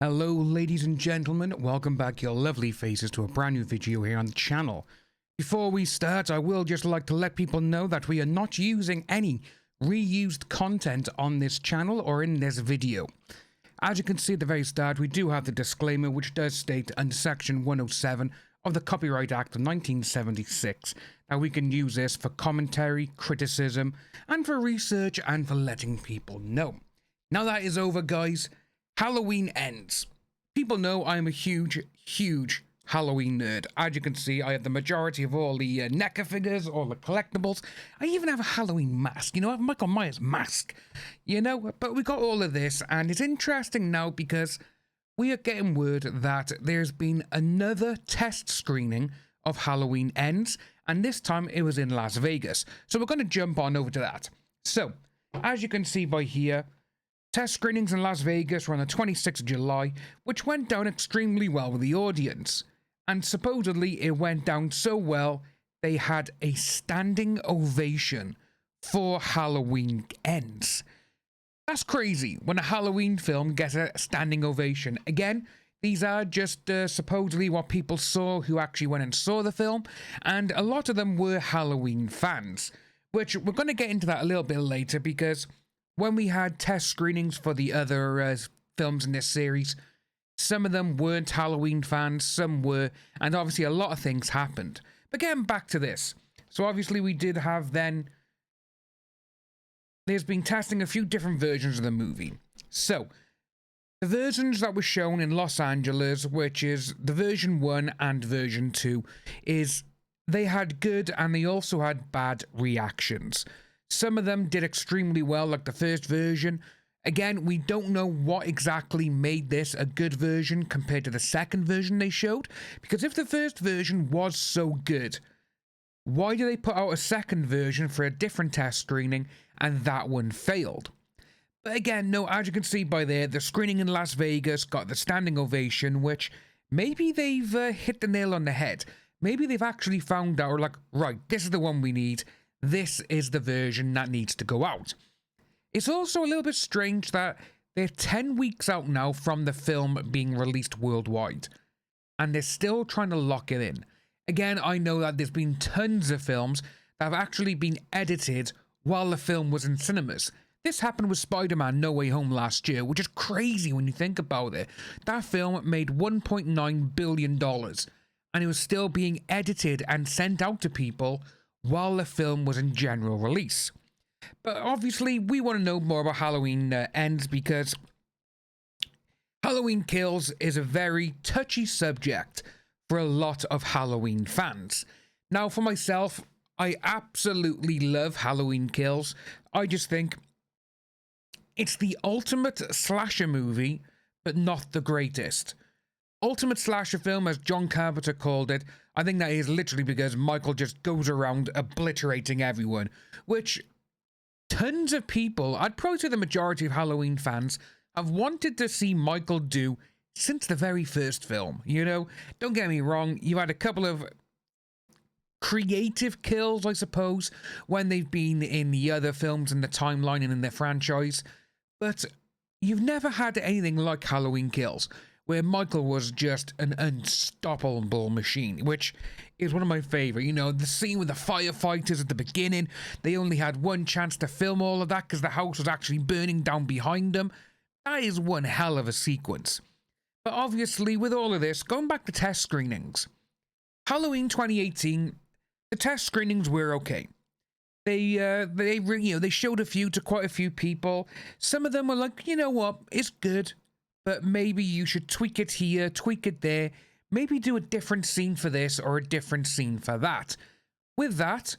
Hello ladies and gentlemen, welcome back your lovely faces to a brand new video here on the channel. Before we start, I will just like to let people know that we are not using any reused content on this channel or in this video. As you can see at the very start, we do have the disclaimer which does state under section 107 of the Copyright Act of 1976 that we can use this for commentary, criticism, and for research and for letting people know. Now that is over, guys. Halloween ends. People know I am a huge Halloween nerd. As you can see, I have the majority of all the NECA figures, all the collectibles. I even have a Halloween mask. You know, I have Michael Myers mask. You know, but we got all of this, and it's interesting now because we are getting word that there's been another test screening of Halloween Ends, and this time it was in Las Vegas. So we're going to jump on over to that. So, as you can see by here, test screenings in Las Vegas were on the 26th of July, which went down extremely well with the audience. And supposedly it went down so well, they had a standing ovation for Halloween Ends. That's crazy when a Halloween film gets a standing ovation. Again, these are just supposedly what people saw who actually went and saw the film, and a lot of them were Halloween fans, which we're going to get into that a little bit later because when we had test screenings for the other films in this series, some of them weren't Halloween fans, some were, and obviously a lot of things happened. But getting back to this, so obviously we did have then, there's been testing a few different versions of the movie. So, the versions that were shown in Los Angeles, which is the version 1 and version 2, is they had good and they also had bad reactions. Some of them did extremely well, like the first version. Again, we don't know what exactly made this a good version compared to the second version they showed, because if the first version was so good, why do they put out a second version for a different test screening and that one failed? But again, no, as you can see by there, the screening in Las Vegas got the standing ovation, which maybe they've hit the nail on the head. Maybe they've actually found out, like, right, this is the one we need. This is the version that needs to go out. It's also a little bit strange that they're 10 weeks out now from the film being released worldwide, and they're still trying to lock it in. Again, I know that there's been tons of films that have actually been edited while the film was in cinemas. This happened with Spider-Man No Way Home last year, which is crazy when you think about it. That film made $1.9 billion, and it was still being edited and sent out to people while the film was in general release. But obviously, we want to know more about Halloween Ends because Halloween Kills is a very touchy subject for a lot of Halloween fans. Now, for myself, I absolutely love Halloween Kills. I just think it's the ultimate slasher movie, but not the greatest. Ultimate slasher film, as John Carpenter called it. I think that is literally because Michael just goes around obliterating everyone, which tons of people, I'd probably say the majority of Halloween fans, have wanted to see Michael do since the very first film. You know, don't get me wrong, you've had a couple of creative kills, I suppose, when they've been in the other films in the timeline and in the franchise, but you've never had anything like Halloween Kills, where Michael was just an unstoppable machine, which is one of my favorite. You know, the scene with the firefighters at the beginning, they only had one chance to film all of that because the house was actually burning down behind them. That is one hell of a sequence. But obviously, with all of this, going back to test screenings, Halloween 2018, the test screenings were okay. They showed a few to quite a few people. Some of them were like, you know what, it's good, but maybe you should tweak it here, tweak it there, maybe do a different scene for this or a different scene for that. With that,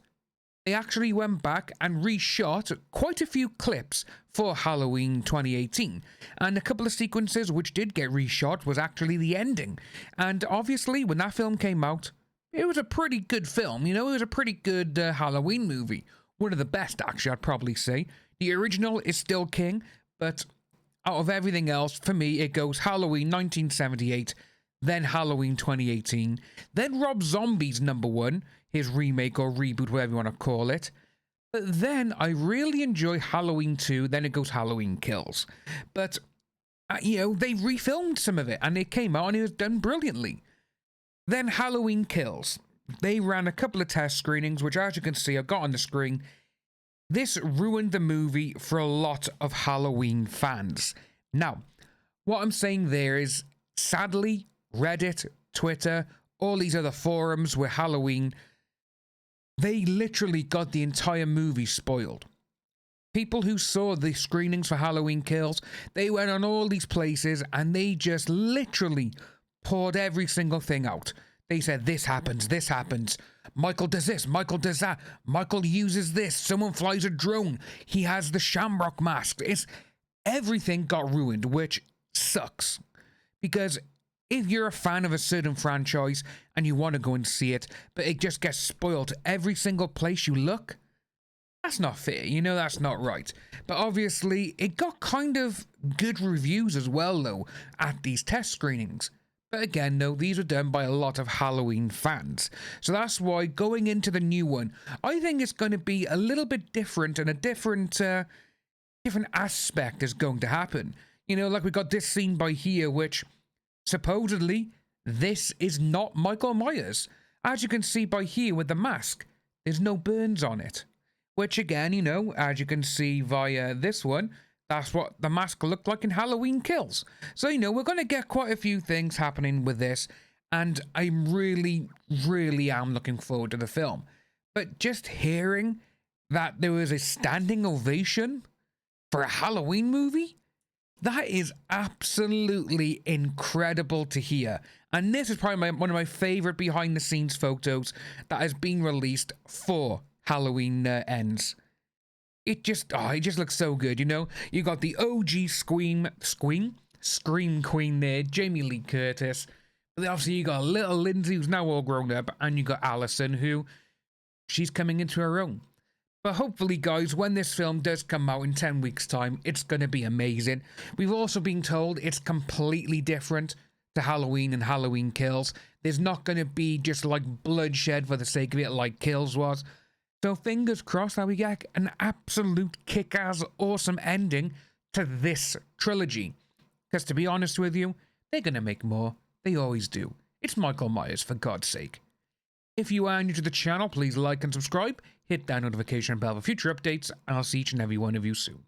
they actually went back and reshot quite a few clips for Halloween 2018. And a couple of sequences which did get reshot was actually the ending. And obviously, when that film came out, it was a pretty good film. You know, it was a pretty good Halloween movie. One of the best, actually, I'd probably say. The original is still king, but out of everything else, for me, it goes Halloween 1978, then Halloween 2018, then Rob Zombie's #1, his remake or reboot, whatever you want to call it. But then I really enjoy Halloween 2, then it goes Halloween Kills. But You know, they refilmed some of it and it came out and it was done brilliantly. Then Halloween Kills. They ran a couple of test screenings, which as you can see, I've got on the screen. This ruined the movie for a lot of Halloween fans. Now, what I'm saying there is, sadly, Reddit, Twitter, all these other forums with Halloween, they literally got the entire movie spoiled. People who saw the screenings for Halloween Kills, they went on all these places and they just literally poured every single thing out. They said, this happens, Michael does this, Michael does that, Michael uses this, someone flies a drone, he has the Shamrock mask. Everything got ruined, which sucks. Because if you're a fan of a certain franchise and you want to go and see it, but it just gets spoiled every single place you look, that's not fair, you know, that's not right. But obviously, it got kind of good reviews as well, though, at these test screenings. But again, no, these were done by a lot of Halloween fans. So that's why going into the new one, I think it's going to be a little bit different and a different aspect is going to happen. You know, like we got this scene by here, which supposedly this is not Michael Myers. As you can see by here with the mask, there's no burns on it. Which again, you know, as you can see via this one, that's what the mask looked like in Halloween Kills. So, you know, we're going to get quite a few things happening with this. And I really, really am looking forward to the film. But just hearing that there was a standing ovation for a Halloween movie, that is absolutely incredible to hear. And this is probably one of my favorite behind the scenes photos that has been released for Halloween Ends. It just looks so good, you know? You got the OG Scream Queen there, Jamie Lee Curtis. But then obviously you got little Lindsay, who's now all grown up, and you got Allison, who, she's coming into her own. But hopefully, guys, when this film does come out in 10 weeks' time, it's going to be amazing. We've also been told it's completely different to Halloween and Halloween Kills. There's not going to be just like bloodshed for the sake of it like Kills was. So fingers crossed that we get an absolute kick-ass awesome ending to this trilogy. Because to be honest with you, they're going to make more. They always do. It's Michael Myers, for God's sake. If you are new to the channel, please like and subscribe. Hit that notification bell for future updates, and I'll see each and every one of you soon.